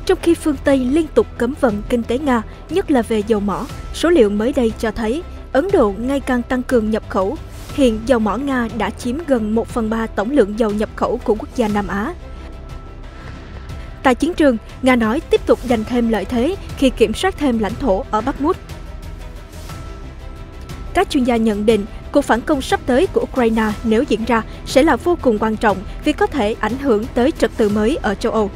Trong khi phương Tây liên tục cấm vận kinh tế Nga, nhất là về dầu mỏ, số liệu mới đây cho thấy Ấn Độ ngày càng tăng cường nhập khẩu. Hiện dầu mỏ Nga đã chiếm gần 1/3 tổng lượng dầu nhập khẩu của quốc gia Nam Á. Tại chiến trường, Nga nói tiếp tục giành thêm lợi thế khi kiểm soát thêm lãnh thổ ở Bakhmut. Các chuyên gia nhận định, cuộc phản công sắp tới của Ukraine nếu diễn ra sẽ là vô cùng quan trọng vì có thể ảnh hưởng tới trật tự mới ở châu Âu.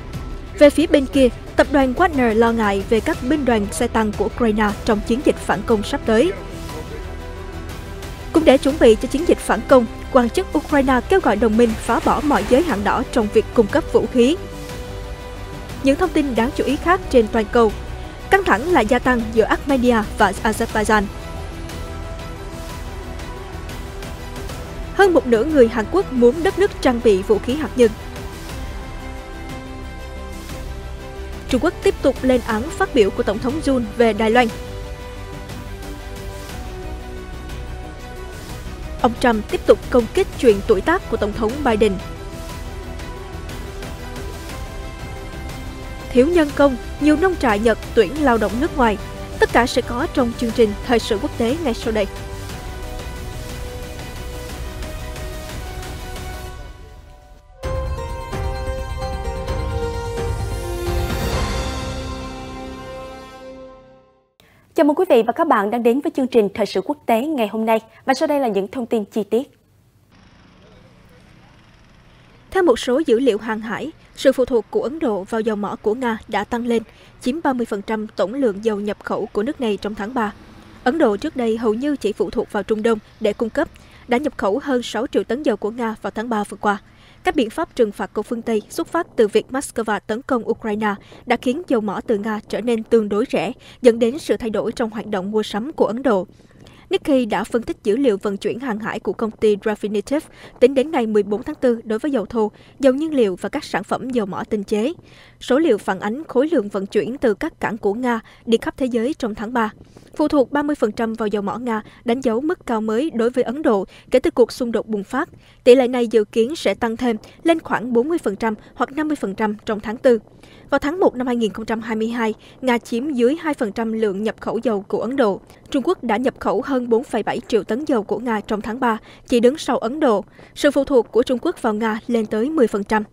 Về phía bên kia, tập đoàn Wagner lo ngại về các binh đoàn xe tăng của Ukraine trong chiến dịch phản công sắp tới. Cũng để chuẩn bị cho chiến dịch phản công, quan chức Ukraine kêu gọi đồng minh phá bỏ mọi giới hạn đỏ trong việc cung cấp vũ khí. Những thông tin đáng chú ý khác trên toàn cầu. Căng thẳng lại gia tăng giữa Armenia và Azerbaijan. Hơn một nửa người Hàn Quốc muốn đất nước trang bị vũ khí hạt nhân. Trung Quốc tiếp tục lên án phát biểu của Tổng thống Yoon về Đài Loan. Ông Trump tiếp tục công kích chuyện tuổi tác của Tổng thống Biden. Thiếu nhân công, nhiều nông trại Nhật tuyển lao động nước ngoài. Tất cả sẽ có trong chương trình Thời sự quốc tế ngay sau đây. Chào mừng quý vị và các bạn đang đến với chương trình Thời sự quốc tế ngày hôm nay. Và sau đây là những thông tin chi tiết. Theo một số dữ liệu hàng hải, sự phụ thuộc của Ấn Độ vào dầu mỏ của Nga đã tăng lên, chiếm 30% tổng lượng dầu nhập khẩu của nước này trong tháng 3. Ấn Độ trước đây hầu như chỉ phụ thuộc vào Trung Đông để cung cấp, đã nhập khẩu hơn 6 triệu tấn dầu của Nga vào tháng 3 vừa qua. Các biện pháp trừng phạt của phương Tây xuất phát từ việc Moscow tấn công Ukraine đã khiến dầu mỏ từ Nga trở nên tương đối rẻ, dẫn đến sự thay đổi trong hoạt động mua sắm của Ấn Độ. Nikkei đã phân tích dữ liệu vận chuyển hàng hải của công ty Refinitiv tính đến ngày 14 tháng 4 đối với dầu thô, dầu nhiên liệu và các sản phẩm dầu mỏ tinh chế. Số liệu phản ánh khối lượng vận chuyển từ các cảng của Nga đi khắp thế giới trong tháng 3. Phụ thuộc 30% vào dầu mỏ Nga đánh dấu mức cao mới đối với Ấn Độ kể từ cuộc xung đột bùng phát. Tỷ lệ này dự kiến sẽ tăng thêm lên khoảng 40% hoặc 50% trong tháng 4. Vào tháng 1 năm 2022, Nga chiếm dưới 2% lượng nhập khẩu dầu của Ấn Độ. Trung Quốc đã nhập khẩu hơn 4,7 triệu tấn dầu của Nga trong tháng 3, chỉ đứng sau Ấn Độ. Sự phụ thuộc của Trung Quốc vào Nga lên tới 10%.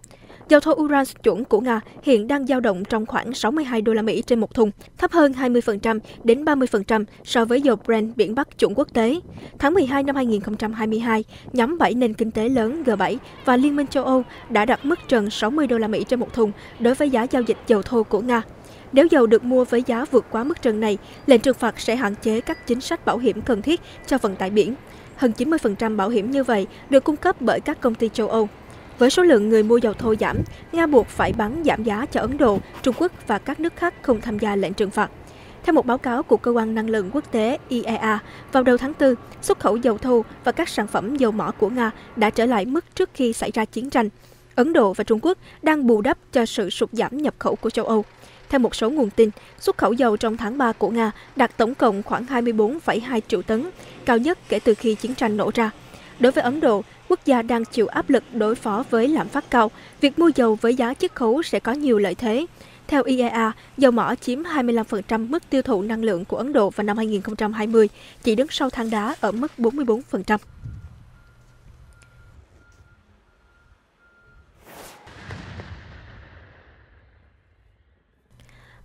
Dầu thô Uran chuẩn của Nga hiện đang dao động trong khoảng 62 đô la Mỹ trên một thùng, thấp hơn 20% đến 30% so với dầu Brent biển Bắc chuẩn quốc tế. Tháng 12 năm 2022, nhóm 7 nền kinh tế lớn G7 và Liên minh châu Âu đã đặt mức trần 60 đô la Mỹ trên một thùng đối với giá giao dịch dầu thô của Nga. Nếu dầu được mua với giá vượt quá mức trần này, lệnh trừng phạt sẽ hạn chế các chính sách bảo hiểm cần thiết cho vận tải biển. Hơn 90% bảo hiểm như vậy được cung cấp bởi các công ty châu Âu. Với số lượng người mua dầu thô giảm, Nga buộc phải giảm giá cho Ấn Độ, Trung Quốc và các nước khác không tham gia lệnh trừng phạt. Theo một báo cáo của Cơ quan Năng lượng Quốc tế IEA, vào đầu tháng 4, xuất khẩu dầu thô và các sản phẩm dầu mỏ của Nga đã trở lại mức trước khi xảy ra chiến tranh. Ấn Độ và Trung Quốc đang bù đắp cho sự sụt giảm nhập khẩu của châu Âu. Theo một số nguồn tin, xuất khẩu dầu trong tháng 3 của Nga đạt tổng cộng khoảng 24,2 triệu tấn, cao nhất kể từ khi chiến tranh nổ ra. Đối với Ấn Độ, quốc gia đang chịu áp lực đối phó với lạm phát cao, việc mua dầu với giá chiết khấu sẽ có nhiều lợi thế. Theo IEA, dầu mỏ chiếm 25% mức tiêu thụ năng lượng của Ấn Độ vào năm 2020, chỉ đứng sau than đá ở mức 44%.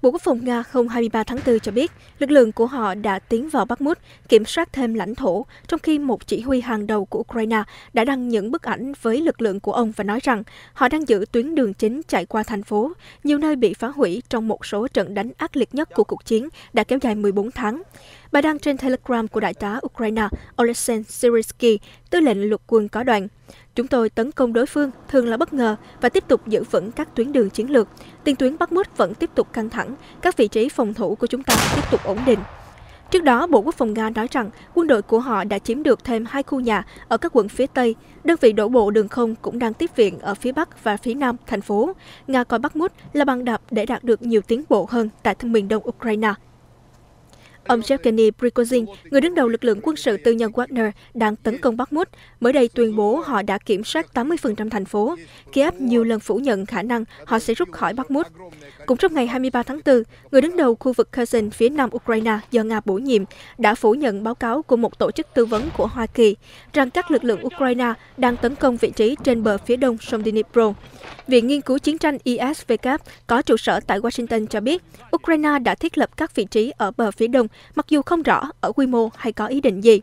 Bộ Quốc phòng Nga hôm 23 tháng 4 cho biết, lực lượng của họ đã tiến vào Bakhmut, kiểm soát thêm lãnh thổ, trong khi một chỉ huy hàng đầu của Ukraine đã đăng những bức ảnh với lực lượng của ông và nói rằng họ đang giữ tuyến đường chính chạy qua thành phố, nhiều nơi bị phá hủy trong một số trận đánh ác liệt nhất của cuộc chiến đã kéo dài 14 tháng. Bài đăng trên Telegram của đại tá Ukraine Oleksandr Syrskyi, tư lệnh lục quân có đoạn. Chúng tôi tấn công đối phương, thường là bất ngờ, và tiếp tục giữ vững các tuyến đường chiến lược. Tiền tuyến Bakhmut vẫn tiếp tục căng thẳng, các vị trí phòng thủ của chúng ta tiếp tục ổn định. Trước đó, Bộ Quốc phòng Nga nói rằng quân đội của họ đã chiếm được thêm 2 khu nhà ở các quận phía Tây. Đơn vị đổ bộ đường không cũng đang tiếp viện ở phía Bắc và phía Nam thành phố. Nga coi Bakhmut là bàn đạp để đạt được nhiều tiến bộ hơn tại miền đông Ukraine. Ông Yevgeny Prigozhin, người đứng đầu lực lượng quân sự tư nhân Wagner, đang tấn công Bakhmut, mới đây tuyên bố họ đã kiểm soát 80% thành phố. Kiev nhiều lần phủ nhận khả năng họ sẽ rút khỏi Bakhmut. Cũng trong ngày 23 tháng 4, người đứng đầu khu vực Kherson phía nam Ukraine do Nga bổ nhiệm đã phủ nhận báo cáo của một tổ chức tư vấn của Hoa Kỳ rằng các lực lượng Ukraine đang tấn công vị trí trên bờ phía đông sông Dnipro. Viện Nghiên cứu Chiến tranh ISVK có trụ sở tại Washington cho biết, Ukraine đã thiết lập các vị trí ở bờ phía đông, mặc dù không rõ ở quy mô hay có ý định gì.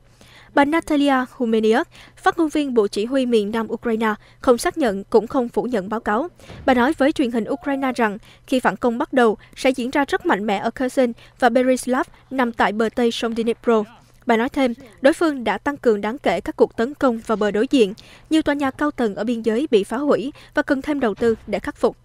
Bà Natalia Humeniuk, phát ngôn viên Bộ Chỉ huy miền Nam Ukraine, không xác nhận cũng không phủ nhận báo cáo. Bà nói với truyền hình Ukraine rằng khi phản công bắt đầu sẽ diễn ra rất mạnh mẽ ở Kherson và Berislav nằm tại bờ tây sông Dnipro. Bà nói thêm, đối phương đã tăng cường đáng kể các cuộc tấn công vào bờ đối diện. Nhiều tòa nhà cao tầng ở biên giới bị phá hủy và cần thêm đầu tư để khắc phục.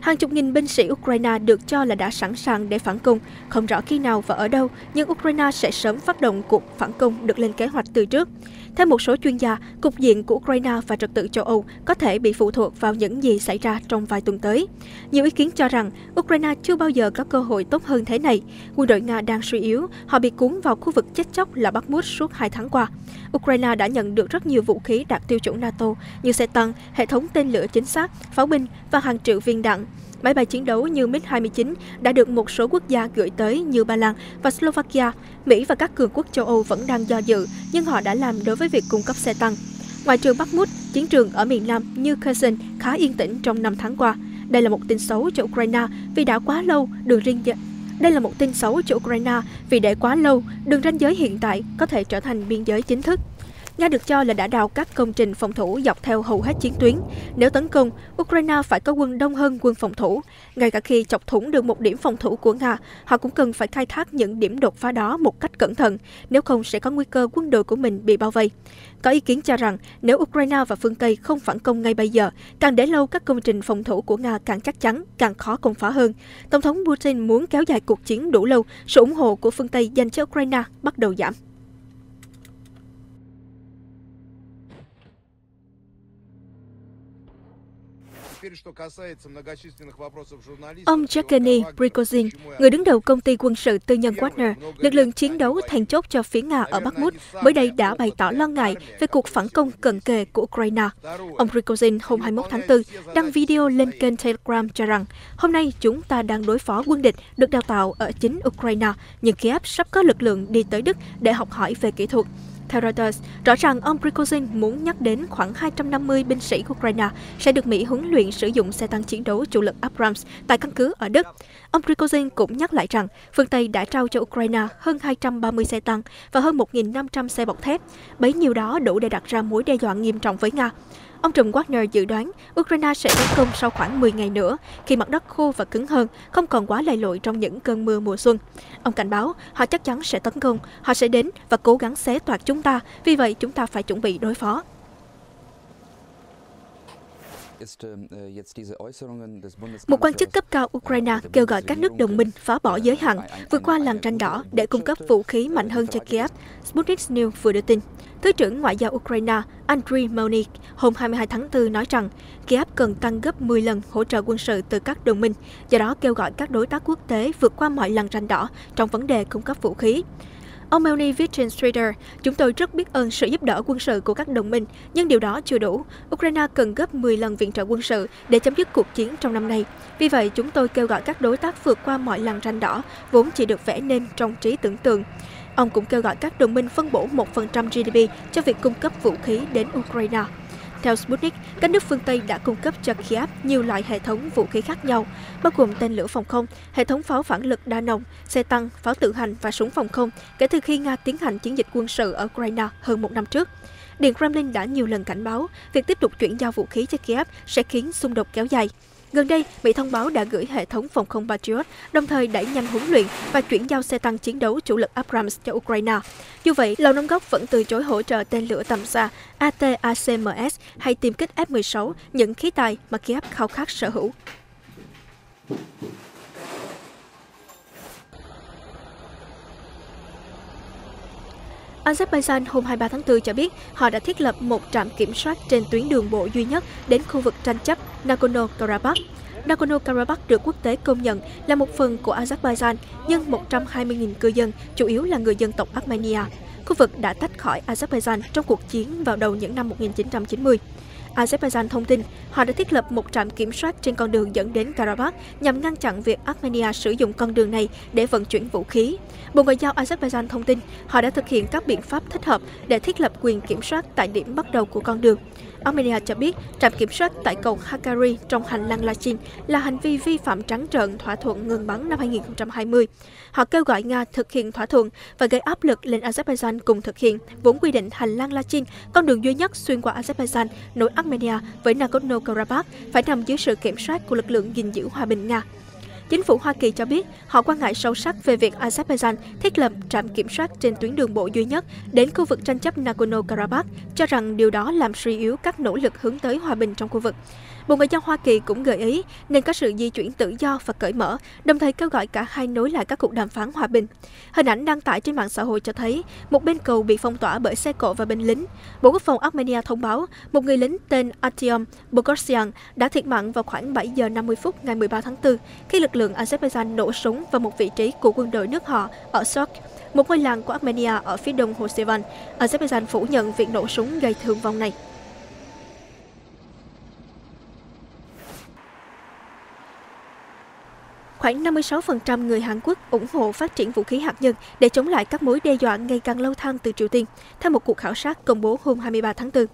Hàng chục nghìn binh sĩ Ukraine được cho là đã sẵn sàng để phản công, không rõ khi nào và ở đâu, nhưng Ukraine sẽ sớm phát động cuộc phản công được lên kế hoạch từ trước. Theo một số chuyên gia, cục diện của Ukraine và trật tự châu Âu có thể bị phụ thuộc vào những gì xảy ra trong vài tuần tới. Nhiều ý kiến cho rằng Ukraine chưa bao giờ có cơ hội tốt hơn thế này. Quân đội Nga đang suy yếu, họ bị cuốn vào khu vực chết chóc là Bakhmut suốt 2 tháng qua. Ukraine đã nhận được rất nhiều vũ khí đạt tiêu chuẩn NATO như xe tăng, hệ thống tên lửa chính xác, pháo binh và hàng triệu viên đạn. Máy bay chiến đấu như MiG-29 đã được một số quốc gia gửi tới như Ba Lan và Slovakia. Mỹ và các cường quốc châu Âu vẫn đang do dự, nhưng họ đã làm đối với việc cung cấp xe tăng. Ngoài trừ Bakhmut, chiến trường ở miền Nam như Kherson khá yên tĩnh trong 5 tháng qua. Đây là một tin xấu cho Ukraine vì đã quá lâu đường ranh giới hiện tại có thể trở thành biên giới chính thức. Nga được cho là đã đào các công trình phòng thủ dọc theo hầu hết chiến tuyến. Nếu tấn công, Ukraine phải có quân đông hơn quân phòng thủ. Ngay cả khi chọc thủng được một điểm phòng thủ của Nga, họ cũng cần phải khai thác những điểm đột phá đó một cách cẩn thận, nếu không sẽ có nguy cơ quân đội của mình bị bao vây. Có ý kiến cho rằng nếu Ukraine và phương Tây không phản công ngay bây giờ, càng để lâu các công trình phòng thủ của Nga càng chắc chắn, càng khó công phá hơn. Tổng thống Putin muốn kéo dài cuộc chiến đủ lâu, sự ủng hộ của phương Tây dành cho Ukraine bắt đầu giảm. Ông Yevgeny Prigozhin, người đứng đầu công ty quân sự tư nhân Wagner, lực lượng chiến đấu then chốt cho phía Nga ở Bakhmut, mới đây đã bày tỏ lo ngại về cuộc phản công cận kề của Ukraine. Ông Prigozhin hôm 21 tháng 4 đăng video lên kênh Telegram cho rằng, hôm nay chúng ta đang đối phó quân địch được đào tạo ở chính Ukraine, nhưng Kiev sắp có lực lượng đi tới Đức để học hỏi về kỹ thuật. Theo Reuters, rõ ràng ông Prigozhin muốn nhắc đến khoảng 250 binh sĩ Ukraine sẽ được Mỹ huấn luyện sử dụng xe tăng chiến đấu chủ lực Abrams tại căn cứ ở Đức. Ông Prigozhin cũng nhắc lại rằng phương Tây đã trao cho Ukraine hơn 230 xe tăng và hơn 1.500 xe bọc thép. Bấy nhiêu đó đủ để đặt ra mối đe dọa nghiêm trọng với Nga. Ông trùm Wagner dự đoán Ukraine sẽ tấn công sau khoảng 10 ngày nữa, khi mặt đất khô và cứng hơn, không còn quá lầy lội trong những cơn mưa mùa xuân. Ông cảnh báo họ chắc chắn sẽ tấn công, họ sẽ đến và cố gắng xé toạc chúng ta, vì vậy chúng ta phải chuẩn bị đối phó. Một quan chức cấp cao Ukraine kêu gọi các nước đồng minh phá bỏ giới hạn, vượt qua làn ranh đỏ để cung cấp vũ khí mạnh hơn cho Kiev, Sputnik News vừa đưa tin. Thứ trưởng Ngoại giao Ukraine Andriy Melnik hôm 22 tháng 4 nói rằng Kiev cần tăng gấp 10 lần hỗ trợ quân sự từ các đồng minh, do đó kêu gọi các đối tác quốc tế vượt qua mọi làn ranh đỏ trong vấn đề cung cấp vũ khí. Ông Melnik viết trên Twitter, chúng tôi rất biết ơn sự giúp đỡ quân sự của các đồng minh, nhưng điều đó chưa đủ. Ukraine cần gấp 10 lần viện trợ quân sự để chấm dứt cuộc chiến trong năm nay. Vì vậy, chúng tôi kêu gọi các đối tác vượt qua mọi làn ranh đỏ, vốn chỉ được vẽ nên trong trí tưởng tượng. Ông cũng kêu gọi các đồng minh phân bổ 1% GDP cho việc cung cấp vũ khí đến Ukraine. Theo Sputnik, các nước phương Tây đã cung cấp cho Kiev nhiều loại hệ thống vũ khí khác nhau, bao gồm tên lửa phòng không, hệ thống pháo phản lực đa nòng, xe tăng, pháo tự hành và súng phòng không kể từ khi Nga tiến hành chiến dịch quân sự ở Ukraine hơn một năm trước. Điện Kremlin đã nhiều lần cảnh báo việc tiếp tục chuyển giao vũ khí cho Kiev sẽ khiến xung đột kéo dài. Gần đây, Mỹ thông báo đã gửi hệ thống phòng không Patriot, đồng thời đẩy nhanh huấn luyện và chuyển giao xe tăng chiến đấu chủ lực Abrams cho Ukraine. Dù vậy, Lầu Năm Góc vẫn từ chối hỗ trợ tên lửa tầm xa ATACMS hay tiêm kích F-16, những khí tài mà Kiev khao khát sở hữu. Azerbaijan hôm 23 tháng 4 cho biết họ đã thiết lập một trạm kiểm soát trên tuyến đường bộ duy nhất đến khu vực tranh chấp Nagorno-Karabakh. Nagorno-Karabakh được quốc tế công nhận là một phần của Azerbaijan, nhưng 120.000 cư dân, chủ yếu là người dân tộc Armenia. Khu vực đã tách khỏi Azerbaijan trong cuộc chiến vào đầu những năm 1990. Azerbaijan thông tin họ đã thiết lập một trạm kiểm soát trên con đường dẫn đến Karabakh nhằm ngăn chặn việc Armenia sử dụng con đường này để vận chuyển vũ khí. Bộ Ngoại giao Azerbaijan thông tin họ đã thực hiện các biện pháp thích hợp để thiết lập quyền kiểm soát tại điểm bắt đầu của con đường. Armenia cho biết trạm kiểm soát tại cầu Hakkari trong hành lang Lachin là hành vi vi phạm trắng trợn thỏa thuận ngừng bắn năm 2020. Họ kêu gọi Nga thực hiện thỏa thuận và gây áp lực lên Azerbaijan cùng thực hiện, vốn quy định hành lang Lachin, con đường duy nhất xuyên qua Azerbaijan, nối Armenia với Nagorno-Karabakh, phải nằm dưới sự kiểm soát của lực lượng gìn giữ hòa bình Nga. Chính phủ Hoa Kỳ cho biết họ quan ngại sâu sắc về việc Azerbaijan thiết lập trạm kiểm soát trên tuyến đường bộ duy nhất đến khu vực tranh chấp Nagorno-Karabakh, cho rằng điều đó làm suy yếu các nỗ lực hướng tới hòa bình trong khu vực. Bộ Ngoại giao Hoa Kỳ cũng gợi ý nên có sự di chuyển tự do và cởi mở, đồng thời kêu gọi cả hai nối lại các cuộc đàm phán hòa bình. Hình ảnh đăng tải trên mạng xã hội cho thấy một bên cầu bị phong tỏa bởi xe cộ và binh lính. Bộ Quốc phòng Armenia thông báo một người lính tên Artyom Bogosyan đã thiệt mạng vào khoảng 7 giờ 50 phút ngày 13 tháng 4 khi lực lượng Azerbaijan nổ súng vào một vị trí của quân đội nước họ ở Sok, một ngôi làng của Armenia ở phía đông hồ Sevan. Azerbaijan phủ nhận việc nổ súng gây thương vong này. Khoảng 56% người Hàn Quốc ủng hộ phát triển vũ khí hạt nhân để chống lại các mối đe dọa ngày càng leo thang từ Triều Tiên, theo một cuộc khảo sát công bố hôm 23 tháng 4.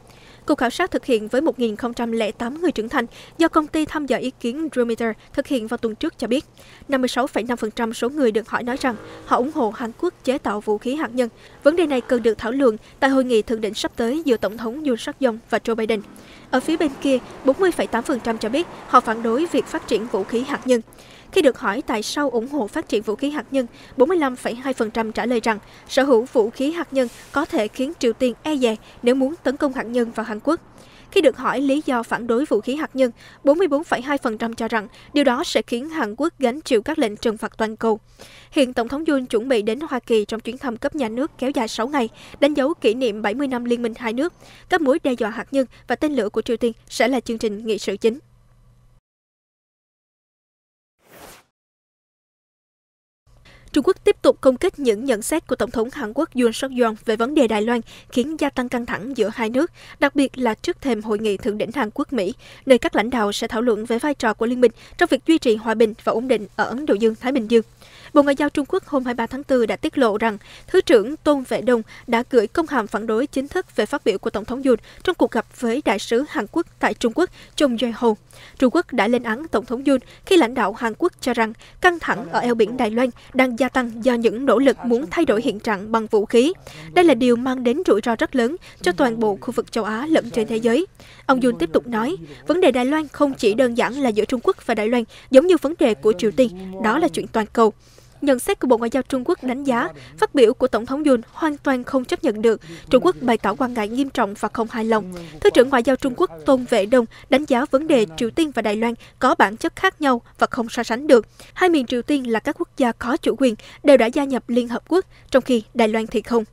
Cuộc khảo sát thực hiện với 1.008 người trưởng thành do công ty tham gia ý kiến Drometer thực hiện vào tuần trước cho biết, 56,5% số người được hỏi nói rằng họ ủng hộ Hàn Quốc chế tạo vũ khí hạt nhân. Vấn đề này cần được thảo luận tại hội nghị thượng đỉnh sắp tới giữa Tổng thống Yoon suk yeol và Joe Biden. Ở phía bên kia, 40,8% cho biết họ phản đối việc phát triển vũ khí hạt nhân. Khi được hỏi tại sao ủng hộ phát triển vũ khí hạt nhân, 45,2% trả lời rằng sở hữu vũ khí hạt nhân có thể khiến Triều Tiên e dè nếu muốn tấn công hạt nhân vào Hàn Quốc. Khi được hỏi lý do phản đối vũ khí hạt nhân, 44,2% cho rằng điều đó sẽ khiến Hàn Quốc gánh chịu các lệnh trừng phạt toàn cầu. Hiện Tổng thống Yoon chuẩn bị đến Hoa Kỳ trong chuyến thăm cấp nhà nước kéo dài 6 ngày, đánh dấu kỷ niệm 70 năm liên minh hai nước. Các mối đe dọa hạt nhân và tên lửa của Triều Tiên sẽ là chương trình nghị sự chính. Trung Quốc tiếp tục công kích những nhận xét của Tổng thống Hàn Quốc Yoon suk yeol về vấn đề Đài Loan, khiến gia tăng căng thẳng giữa hai nước, đặc biệt là trước thềm hội nghị thượng đỉnh Hàn Quốc-Mỹ, nơi các lãnh đạo sẽ thảo luận về vai trò của liên minh trong việc duy trì hòa bình và ổn định ở Ấn Độ Dương-Thái Bình Dương. Bộ Ngoại giao Trung Quốc hôm 23 tháng 4 đã tiết lộ rằng Thứ trưởng Tôn Vệ Đông đã gửi công hàm phản đối chính thức về phát biểu của Tổng thống Yoon trong cuộc gặp với đại sứ Hàn Quốc tại Trung Quốc, Chung Jae-ho. Trung Quốc đã lên án Tổng thống Yoon khi lãnh đạo Hàn Quốc cho rằng căng thẳng ở eo biển Đài Loan đang gia tăng do những nỗ lực muốn thay đổi hiện trạng bằng vũ khí. Đây là điều mang đến rủi ro rất lớn cho toàn bộ khu vực châu Á lẫn trên thế giới. Ông Yoon tiếp tục nói, vấn đề Đài Loan không chỉ đơn giản là giữa Trung Quốc và Đài Loan, giống như vấn đề của Triều Tiên, đó là chuyện toàn cầu. Nhận xét của Bộ Ngoại giao Trung Quốc đánh giá, phát biểu của Tổng thống Yoon hoàn toàn không chấp nhận được. Trung Quốc bày tỏ quan ngại nghiêm trọng và không hài lòng. Thứ trưởng Ngoại giao Trung Quốc Tôn Vệ Đông đánh giá vấn đề Triều Tiên và Đài Loan có bản chất khác nhau và không so sánh được. Hai miền Triều Tiên là các quốc gia có chủ quyền, đều đã gia nhập Liên Hợp Quốc, trong khi Đài Loan thì không.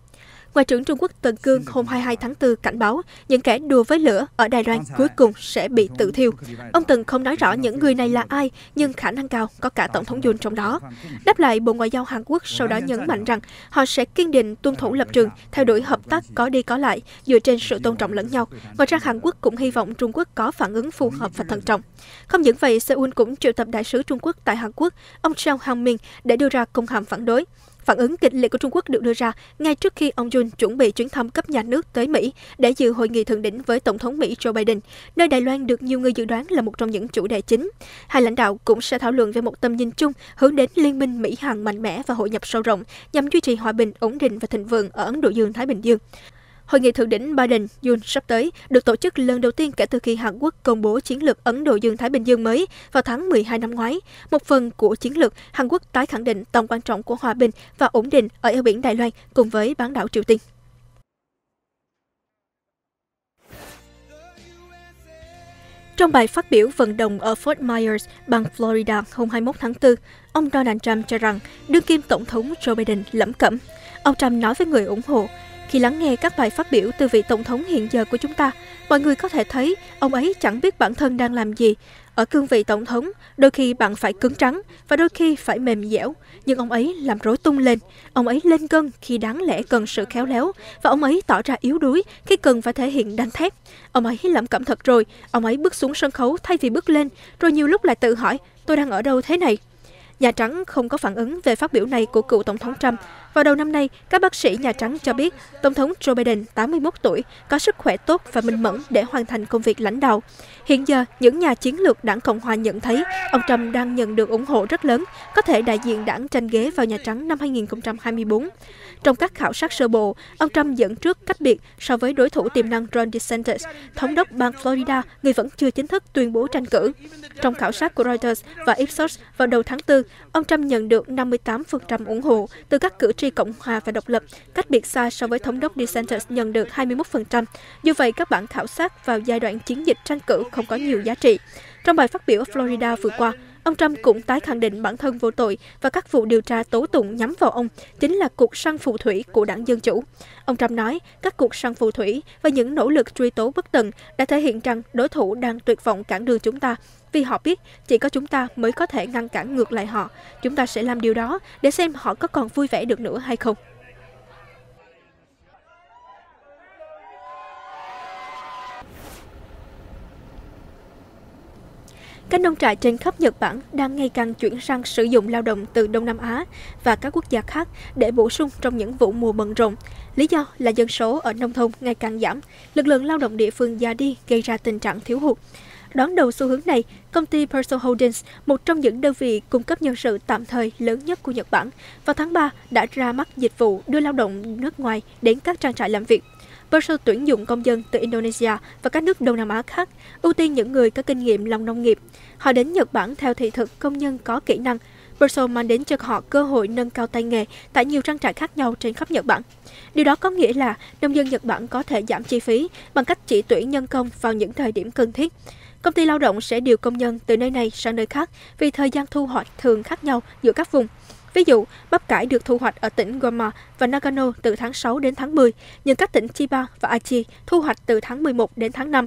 Ngoại trưởng Trung Quốc Tần Cương hôm 22 tháng 4 cảnh báo những kẻ đùa với lửa ở Đài Loan cuối cùng sẽ bị tự thiêu. Ông Tần không nói rõ những người này là ai, nhưng khả năng cao có cả Tổng thống Yoon trong đó. Đáp lại, Bộ Ngoại giao Hàn Quốc sau đó nhấn mạnh rằng họ sẽ kiên định tuân thủ lập trường, theo đuổi hợp tác có đi có lại dựa trên sự tôn trọng lẫn nhau. Ngoài ra, Hàn Quốc cũng hy vọng Trung Quốc có phản ứng phù hợp và thận trọng. Không những vậy, Seoul cũng triệu tập đại sứ Trung Quốc tại Hàn Quốc, ông Chao Hang-min, để đưa ra công hàm phản đối. Phản ứng kịch liệt của Trung Quốc được đưa ra ngay trước khi ông Yoon chuẩn bị chuyến thăm cấp nhà nước tới Mỹ để dự hội nghị thượng đỉnh với Tổng thống Mỹ Joe Biden, nơi Đài Loan được nhiều người dự đoán là một trong những chủ đề chính. Hai lãnh đạo cũng sẽ thảo luận về một tầm nhìn chung hướng đến liên minh Mỹ-Hàn mạnh mẽ và hội nhập sâu rộng nhằm duy trì hòa bình, ổn định và thịnh vượng ở Ấn Độ Dương-Thái Bình Dương. Hội nghị thượng đỉnh Biden-Yoon sắp tới được tổ chức lần đầu tiên kể từ khi Hàn Quốc công bố chiến lược Ấn Độ Dương-Thái Bình Dương mới vào tháng 12 năm ngoái. Một phần của chiến lược, Hàn Quốc tái khẳng định tầm quan trọng của hòa bình và ổn định ở eo biển Đài Loan cùng với bán đảo Triều Tiên. Trong bài phát biểu vận động ở Fort Myers, bang Florida hôm 21 tháng 4, ông Donald Trump cho rằng đương kim Tổng thống Joe Biden lẩm cẩm. Ông Trump nói với người ủng hộ, Khi lắng nghe các bài phát biểu từ vị Tổng thống hiện giờ của chúng ta, mọi người có thể thấy ông ấy chẳng biết bản thân đang làm gì. Ở cương vị Tổng thống, đôi khi bạn phải cứng rắn và đôi khi phải mềm dẻo, nhưng ông ấy làm rối tung lên. Ông ấy lên cân khi đáng lẽ cần sự khéo léo, và ông ấy tỏ ra yếu đuối khi cần phải thể hiện đanh thép. Ông ấy lẩm cẩm thật rồi, ông ấy bước xuống sân khấu thay vì bước lên, rồi nhiều lúc lại tự hỏi, tôi đang ở đâu thế này? Nhà Trắng không có phản ứng về phát biểu này của cựu Tổng thống Trump. Vào đầu năm nay, các bác sĩ Nhà Trắng cho biết Tổng thống Joe Biden, 81 tuổi, có sức khỏe tốt và minh mẫn để hoàn thành công việc lãnh đạo. Hiện giờ, những nhà chiến lược đảng Cộng hòa nhận thấy ông Trump đang nhận được ủng hộ rất lớn, có thể đại diện đảng tranh ghế vào Nhà Trắng năm 2024. Trong các khảo sát sơ bộ, ông Trump dẫn trước cách biệt so với đối thủ tiềm năng Ron DeSantis, thống đốc bang Florida, người vẫn chưa chính thức tuyên bố tranh cử. Trong khảo sát của Reuters và Ipsos vào đầu tháng 4, ông Trump nhận được 58% ủng hộ từ các cử tri Cộng hòa và độc lập, cách biệt xa so với thống đốc DeSantis nhận được 21%. Dù vậy, các bản khảo sát vào giai đoạn chiến dịch tranh cử không có nhiều giá trị. Trong bài phát biểu ở Florida vừa qua, ông Trump cũng tái khẳng định bản thân vô tội và các vụ điều tra tố tụng nhắm vào ông chính là cuộc săn phù thủy của đảng Dân Chủ. Ông Trump nói các cuộc săn phù thủy và những nỗ lực truy tố bất tận đã thể hiện rằng đối thủ đang tuyệt vọng cản đường chúng ta, vì họ biết chỉ có chúng ta mới có thể ngăn cản ngược lại họ. Chúng ta sẽ làm điều đó để xem họ có còn vui vẻ được nữa hay không. Các nông trại trên khắp Nhật Bản đang ngày càng chuyển sang sử dụng lao động từ Đông Nam Á và các quốc gia khác để bổ sung trong những vụ mùa bận rộn. Lý do là dân số ở nông thôn ngày càng giảm, lực lượng lao động địa phương già đi gây ra tình trạng thiếu hụt. Đón đầu xu hướng này, công ty Persol Holdings, một trong những đơn vị cung cấp nhân sự tạm thời lớn nhất của Nhật Bản, vào tháng 3 đã ra mắt dịch vụ đưa lao động nước ngoài đến các trang trại làm việc. Persol tuyển dụng công dân từ Indonesia và các nước Đông Nam Á khác, ưu tiên những người có kinh nghiệm làm nông nghiệp. Họ đến Nhật Bản theo thị thực công nhân có kỹ năng. Persol mang đến cho họ cơ hội nâng cao tay nghề tại nhiều trang trại khác nhau trên khắp Nhật Bản. Điều đó có nghĩa là nông dân Nhật Bản có thể giảm chi phí bằng cách chỉ tuyển nhân công vào những thời điểm cần thiết. Công ty lao động sẽ điều công nhân từ nơi này sang nơi khác vì thời gian thu hoạch thường khác nhau giữa các vùng. Ví dụ, bắp cải được thu hoạch ở tỉnh Gunma và Nagano từ tháng 6 đến tháng 10, nhưng các tỉnh Chiba và Aichi thu hoạch từ tháng 11 đến tháng 5.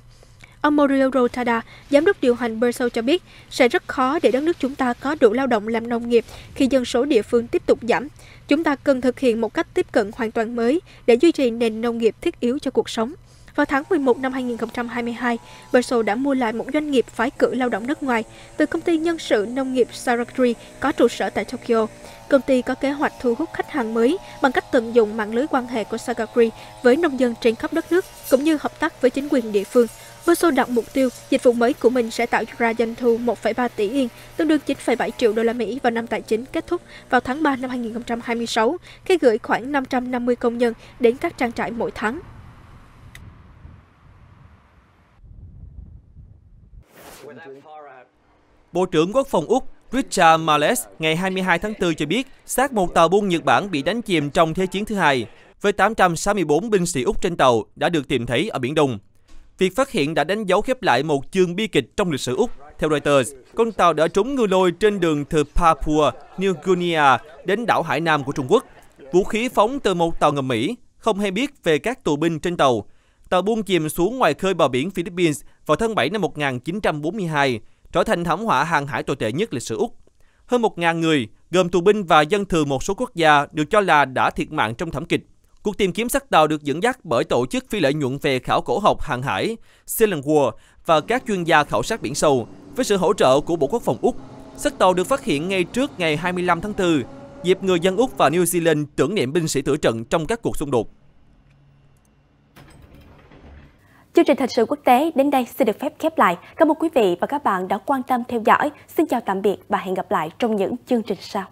Ông Morioro Tada, giám đốc điều hành Persol cho biết, sẽ rất khó để đất nước chúng ta có đủ lao động làm nông nghiệp khi dân số địa phương tiếp tục giảm. Chúng ta cần thực hiện một cách tiếp cận hoàn toàn mới để duy trì nền nông nghiệp thiết yếu cho cuộc sống. Vào tháng 11 năm 2022, Persol đã mua lại một doanh nghiệp phái cử lao động nước ngoài từ công ty nhân sự nông nghiệp Sarakri có trụ sở tại Tokyo. Công ty có kế hoạch thu hút khách hàng mới bằng cách tận dụng mạng lưới quan hệ của Sarakri với nông dân trên khắp đất nước, cũng như hợp tác với chính quyền địa phương. Persol đặt mục tiêu, dịch vụ mới của mình sẽ tạo ra doanh thu 1,3 tỷ yên, tương đương 9,7 triệu đô la Mỹ vào năm tài chính kết thúc vào tháng 3 năm 2026, khi gửi khoảng 550 công nhân đến các trang trại mỗi tháng. Bộ trưởng Quốc phòng Úc Richard Marles ngày 22 tháng 4 cho biết xác một tàu buôn Nhật Bản bị đánh chìm trong Thế chiến thứ hai, với 864 binh sĩ Úc trên tàu đã được tìm thấy ở Biển Đông. Việc phát hiện đã đánh dấu khép lại một chương bi kịch trong lịch sử Úc. Theo Reuters, con tàu đã trúng ngư lôi trên đường từ Papua New Guinea đến đảo Hải Nam của Trung Quốc. Vũ khí phóng từ một tàu ngầm Mỹ, không hay biết về các tù binh trên tàu. Tàu buôn chìm xuống ngoài khơi bờ biển Philippines vào tháng 7 năm 1942, trở thành thảm họa hàng hải tồi tệ nhất lịch sử Úc. Hơn 1.000 người, gồm tù binh và dân thường một số quốc gia, được cho là đã thiệt mạng trong thảm kịch. Cuộc tìm kiếm xác tàu được dẫn dắt bởi tổ chức phi lợi nhuận về khảo cổ học hàng hải Sealand và các chuyên gia khảo sát biển sâu, với sự hỗ trợ của Bộ Quốc phòng Úc. Xác tàu được phát hiện ngay trước ngày 25 tháng 4, dịp người dân Úc và New Zealand tưởng niệm binh sĩ tử trận trong các cuộc xung đột. Chương trình Thời sự quốc tế đến đây xin được phép khép lại. Cảm ơn quý vị và các bạn đã quan tâm theo dõi. Xin chào tạm biệt và hẹn gặp lại trong những chương trình sau.